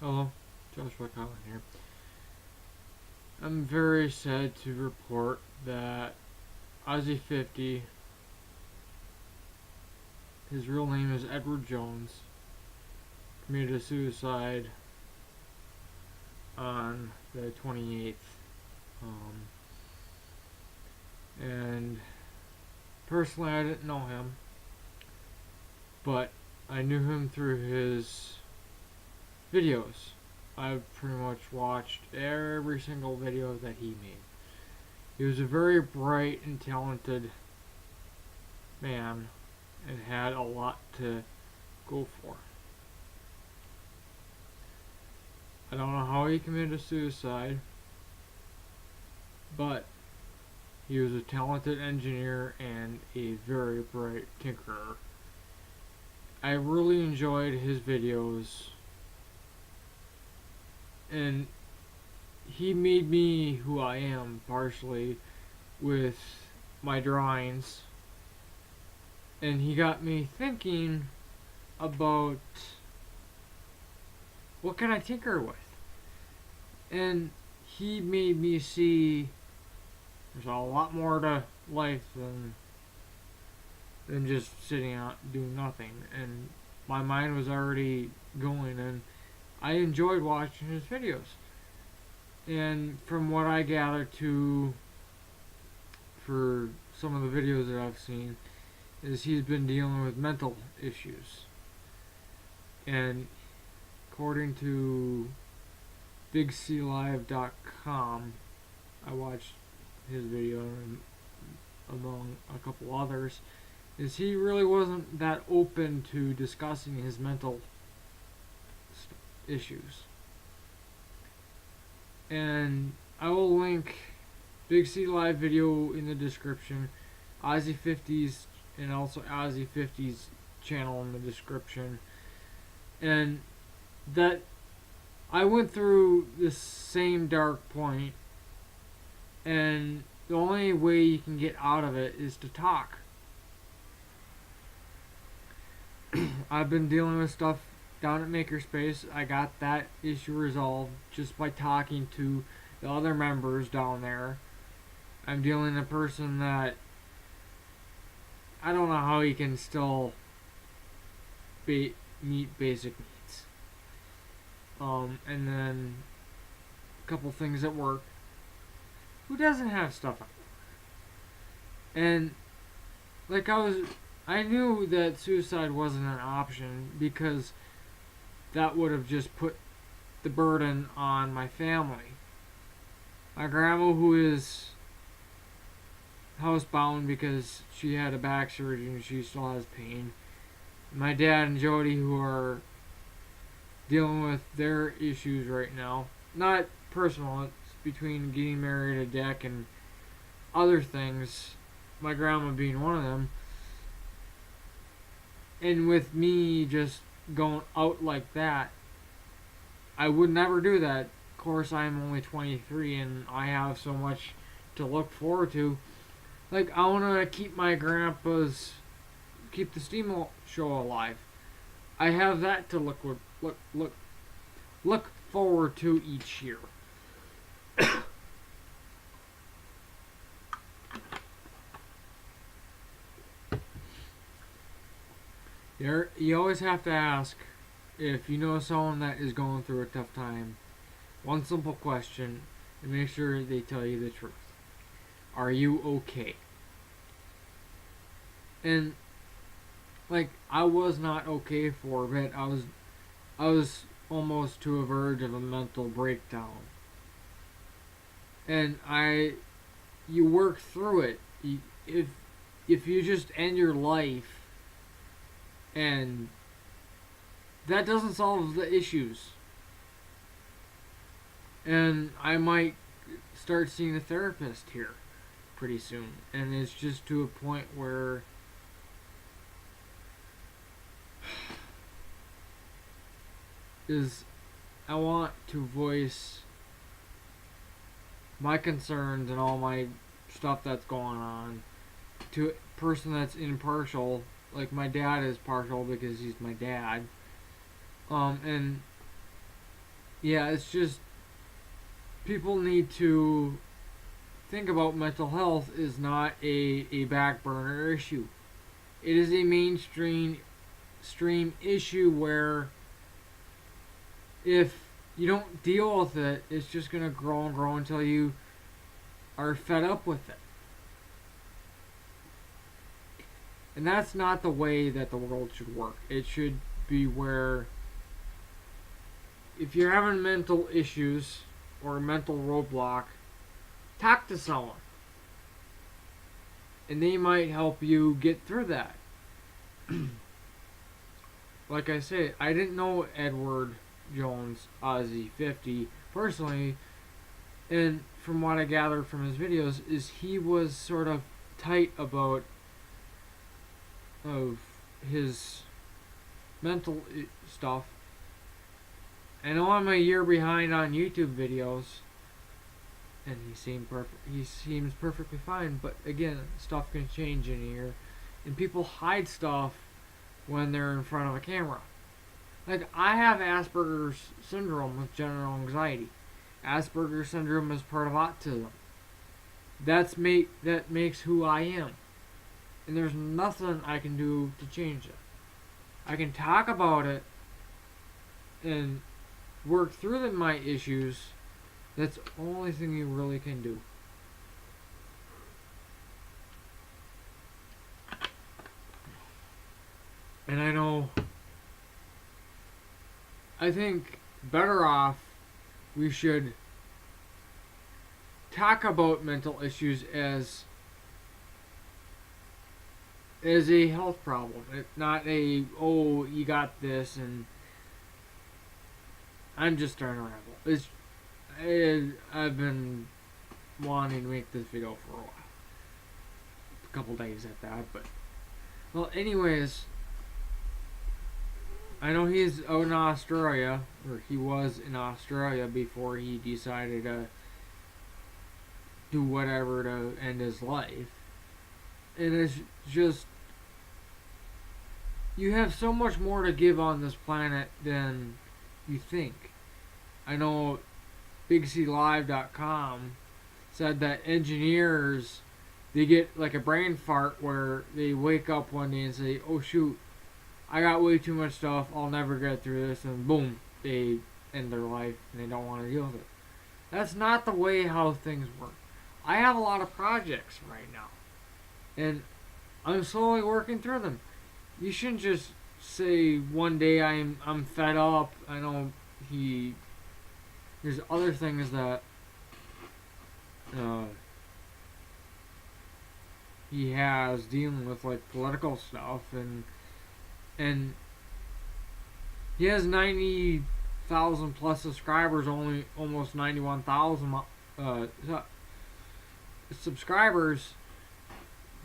Hello, Joshua Collin here. I'm very sad to report that Aussie50, his real name is Edward Jones, committed suicide on the 28th. And personally, I didn't know him, but I knew him through his videos. I've pretty much watched every single video that he made. He was a very bright and talented man and had a lot to go for. I don't know how he committed suicide, but he was a talented engineer and a very bright tinkerer. I really enjoyed his videos, and he made me who I am partially with my drawings, and he got me thinking about what can I tinker with, and he made me see there's a lot more to life than just sitting out doing nothing. And my mind was already going, and I enjoyed watching his videos. And from what I gathered too, for some of the videos that I've seen, is he's been dealing with mental issues. And according to bigclivedotcom, I watched his video and among a couple others, is he really wasn't that open to discussing his mental issues. And I will link Big C Live video in the description, Aussie50's and also Aussie50's channel in the description. And that I went through this same dark point, and the only way you can get out of it is to talk. I've been dealing with stuff down at Makerspace. I got that issue resolved just by talking to the other members down there. I'm dealing with a person that I don't know how he can still meet basic needs. And then a couple things at work. Who doesn't have stuff at work? And like I knew that suicide wasn't an option because that would have just put the burden on my family. My grandma, who is housebound because she had a back surgery and she still has pain. My dad and Jody, who are dealing with their issues right now. Not personal, it's between getting married, a deck, and other things. My grandma being one of them. And with me just going out like that, I would never do that. Of course, I'm only 23 and I have so much to look forward to. Like, I want to keep keep the steam show alive. I have that to look forward to each year. You always have to ask, if you know someone that is going through a tough time, one simple question, and make sure they tell you the truth. Are you okay? And like, I was not okay for a bit. I was almost to a verge of a mental breakdown. And you work through it. If you just end your life, and that doesn't solve the issues. And I might start seeing a therapist here pretty soon. And it's just to a point where I want to voice my concerns and all my stuff that's going on to a person that's impartial. Like, my dad is partial because he's my dad. And yeah, it's just people need to think about mental health is not a back burner issue. It is a mainstream stream issue where if you don't deal with it, it's just gonna grow and grow until you are fed up with it. And that's not the way that the world should work. It should be where if you're having mental issues or a mental roadblock, talk to someone. And they might help you get through that. Like I say, I didn't know Edward Jones Aussie50 personally, and from what I gathered from his videos is he was sort of tight about of his mental stuff. I know I'm a year behind on YouTube videos, and he seems perfectly fine. But again, stuff can change in a year, and people hide stuff when they're in front of a camera. Like I have Asperger's syndrome with general anxiety. Asperger's syndrome is part of autism. That makes who I am, and there's nothing I can do to change it. I can talk about it and work through my issues. That's the only thing you really can do. And I think better off we should talk about mental issues as a health problem. Not a, oh, you got this and I'm just starting to ramble. I've been wanting to make this video for a while. A couple days at that, but well, anyways, I know he's out in Australia, or he was in Australia before he decided to do whatever to end his life. And it's just, you have so much more to give on this planet than you think. I know bigclivedotcom said that engineers, they get like a brain fart where they wake up one day and say, oh shoot, I got way too much stuff, I'll never get through this, and boom, they end their life and they don't want to deal with it. That's not the way how things work. I have a lot of projects right now, and I'm slowly working through them. You shouldn't just say one day I'm fed up. I know there's other things that he has dealing with, like political stuff, and he has 90,000 plus subscribers, only almost 91,000 subscribers.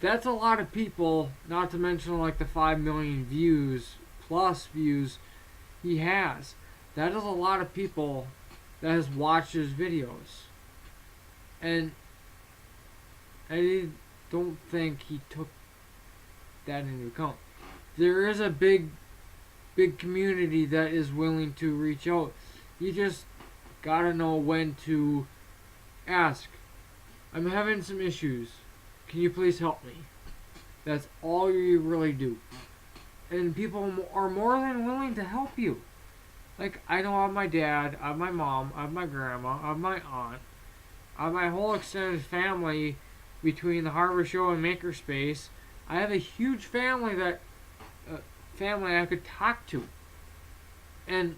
That's a lot of people, not to mention like the 5 million views he has. That is a lot of people that has watched his videos. And I don't think he took that into account. There is a big community that is willing to reach out. You just gotta know when to ask. I'm having some issues. Can you please help me? That's all you really do. And people are more than willing to help you. Like, I know I have my dad, I have my mom, I have my grandma, I have my aunt, I have my whole extended family between the Harvest Show and Makerspace. I have a huge family family I could talk to. And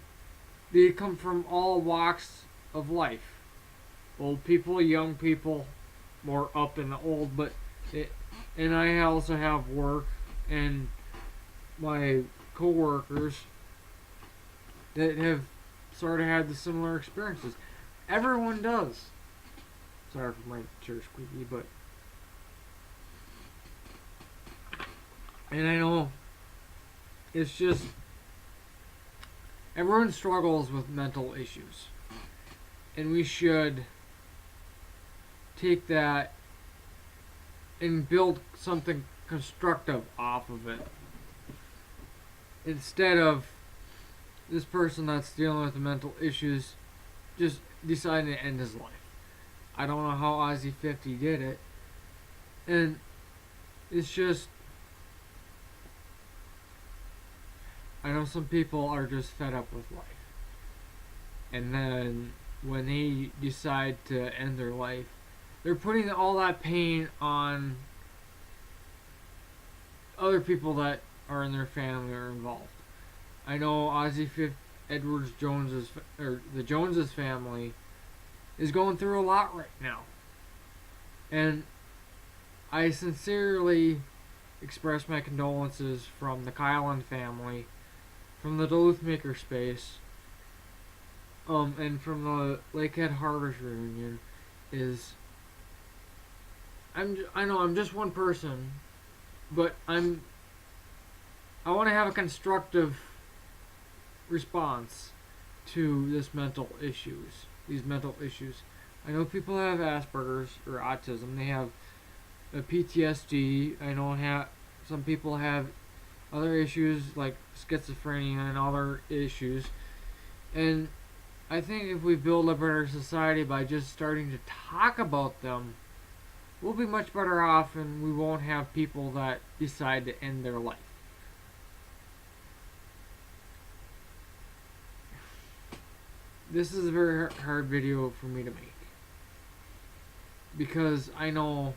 they come from all walks of life. Old people, young people, more up in the old, and I also have work and my co-workers that have sort of had the similar experiences. Everyone does. Sorry for my chair squeaky, but and I know it's just everyone struggles with mental issues, and we should take that and build something constructive off of it instead of this person that's dealing with the mental issues just deciding to end his life. I don't know how Aussie50 did it. And it's just, I know some people are just fed up with life. And then when they decide to end their life, they're putting all that pain on other people that are in their family or involved. I know Edwards Jones's, or the Joneses family, is going through a lot right now. And I sincerely express my condolences from the Kylan family, from the Duluth Makerspace, and from the Lakehead Harvest reunion. I know I'm just one person, but I want to have a constructive response to these mental issues. I know people have Asperger's or autism. They have a PTSD. I know some people have other issues like schizophrenia and other issues. And I think if we build a better society by just starting to talk about them, we'll be much better off, and we won't have people that decide to end their life. This is a very hard video for me to make, because I know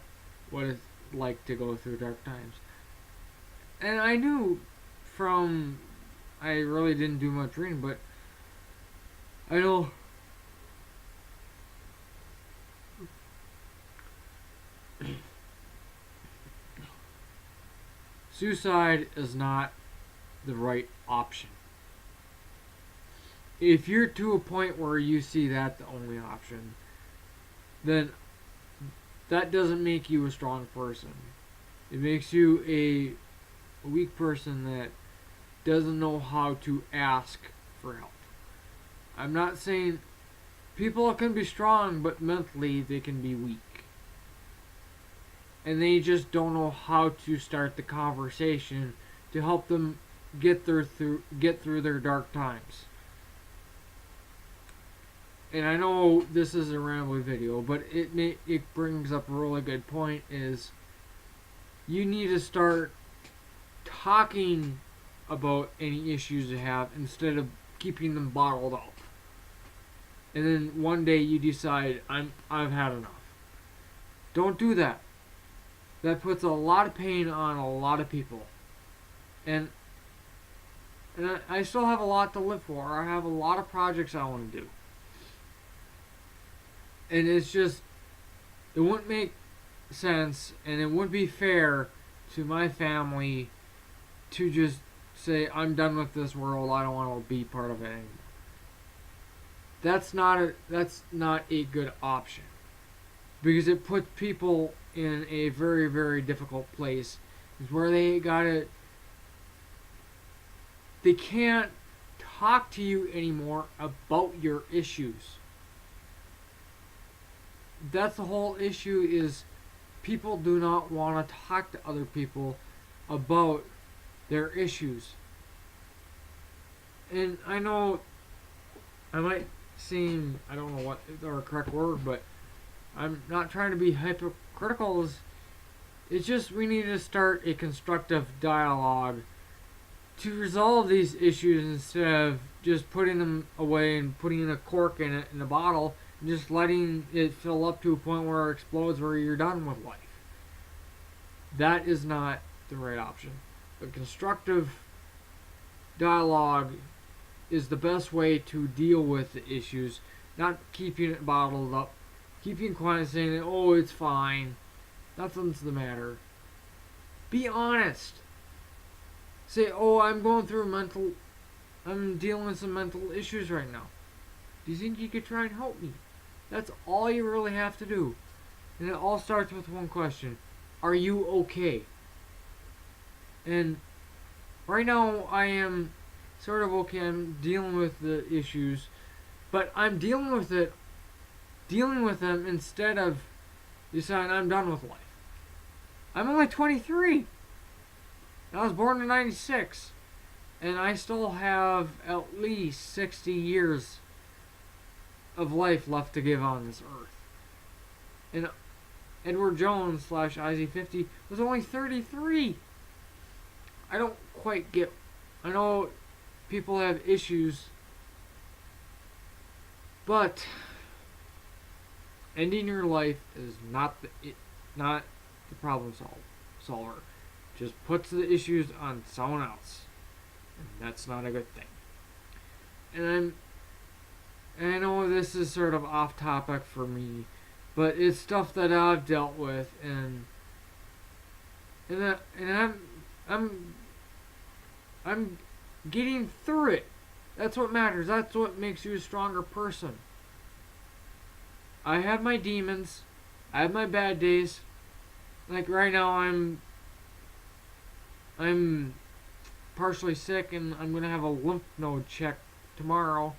what it's like to go through dark times. And I knew I really didn't do much reading, but I know suicide is not the right option. If you're to a point where you see that the only option, then that doesn't make you a strong person. It makes you a weak person that doesn't know how to ask for help. I'm not saying people can be strong, but mentally they can be weak. And they just don't know how to start the conversation to help them get through their dark times. And I know this is a rambling video, but it brings up a really good point, is you need to start talking about any issues you have instead of keeping them bottled up. And then one day you decide, I've had enough. Don't do that. That puts a lot of pain on a lot of people. And I still have a lot to live for. I have a lot of projects I want to do. And it's just, it wouldn't make sense, and it wouldn't be fair to my family to just say, I'm done with this world, I don't want to be part of it anymore. That's not a good option, because it puts people in a very, very difficult place. It's where they can't talk to you anymore about your issues. That's the whole issue, is people do not want to talk to other people about their issues. And I know I might seem, I don't know what the correct word, but I'm not trying to be hypocritical. It's just we need to start a constructive dialogue to resolve these issues instead of just putting them away and putting a cork in it in a bottle and just letting it fill up to a point where it explodes, where you're done with life. That is not the right option. A constructive dialogue is the best way to deal with the issues, not keeping it bottled up, keeping quiet and saying, oh, it's fine, nothing's the matter. Be honest. Say, oh, I'm dealing with some mental issues right now. Do you think you could try and help me? That's all you really have to do. And it all starts with one question. Are you okay? And right now I am sort of okay. I'm dealing with the issues, but I'm dealing with them instead of deciding I'm done with life. I'm only 23. I was born in 96, and I still have at least 60 years of life left to give on this earth. And Edward Jones / IZ50 was only 33. I don't quite get. I know people have issues, but ending your life is not the problem solver. Just puts the issues on someone else, and that's not a good thing. And I know this is sort of off topic for me, but it's stuff that I've dealt with, and I'm getting through it. That's what matters. That's what makes you a stronger person. I have my demons. I have my bad days. Like right now, I'm partially sick, and I'm gonna have a lymph node check tomorrow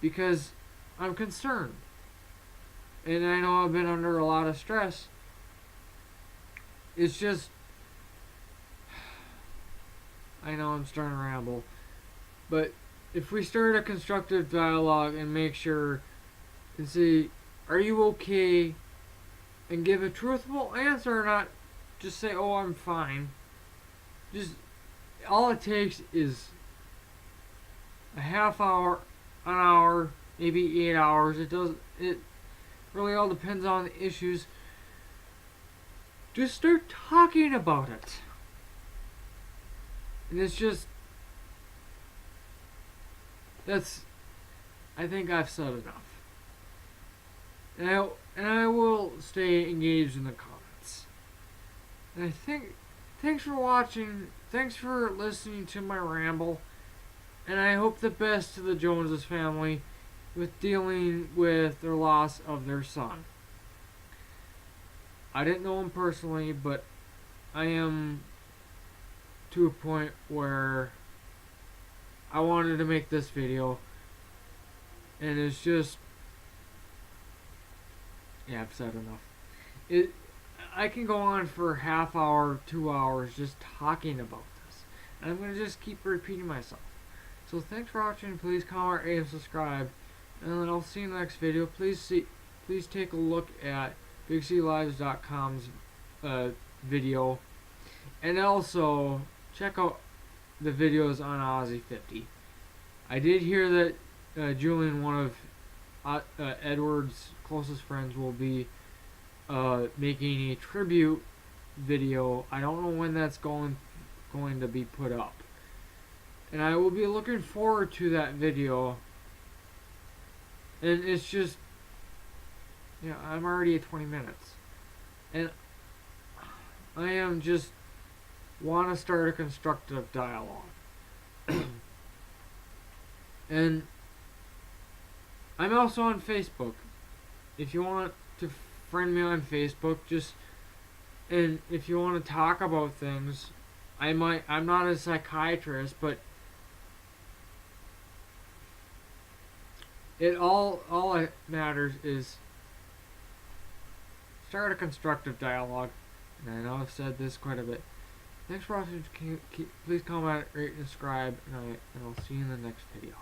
because I'm concerned. And I know I've been under a lot of stress. It's just, I know I'm starting to ramble, but if we start a constructive dialogue and make sure and see, are you okay, and give a truthful answer, not just say, oh, I'm fine. Just, all it takes is a half hour, an hour, maybe 8 hours. It really all depends on the issues. Just start talking about it. And it's just, I think I've said enough. And I will stay engaged in the comments. And I think, thanks for watching, thanks for listening to my ramble, and I hope the best to the Joneses family with dealing with their loss of their son. I didn't know him personally, but I am to a point where I wanted to make this video, and it's just, yeah, I've said enough. I can go on for a half hour, 2 hours just talking about this, and I'm going to just keep repeating myself. So thanks for watching. Please comment, rate, and subscribe, and then I'll see you in the next video. Please take a look at bigclivedotcom's video, and also check out the videos on Aussie50. I did hear that Julian, one of Edward's closest friends, will be making a tribute video. I don't know when that's going to be put up, and I will be looking forward to that video. And it's just, yeah, I'm already at 20 minutes, and I am just want to start a constructive dialogue. And I'm also on Facebook. If you want to friend me on Facebook, and if you want to talk about things, I'm not a psychiatrist, but all it matters is start a constructive dialogue. And I know I've said this quite a bit. Thanks for watching. Please comment, rate, and subscribe, and I'll see you in the next video.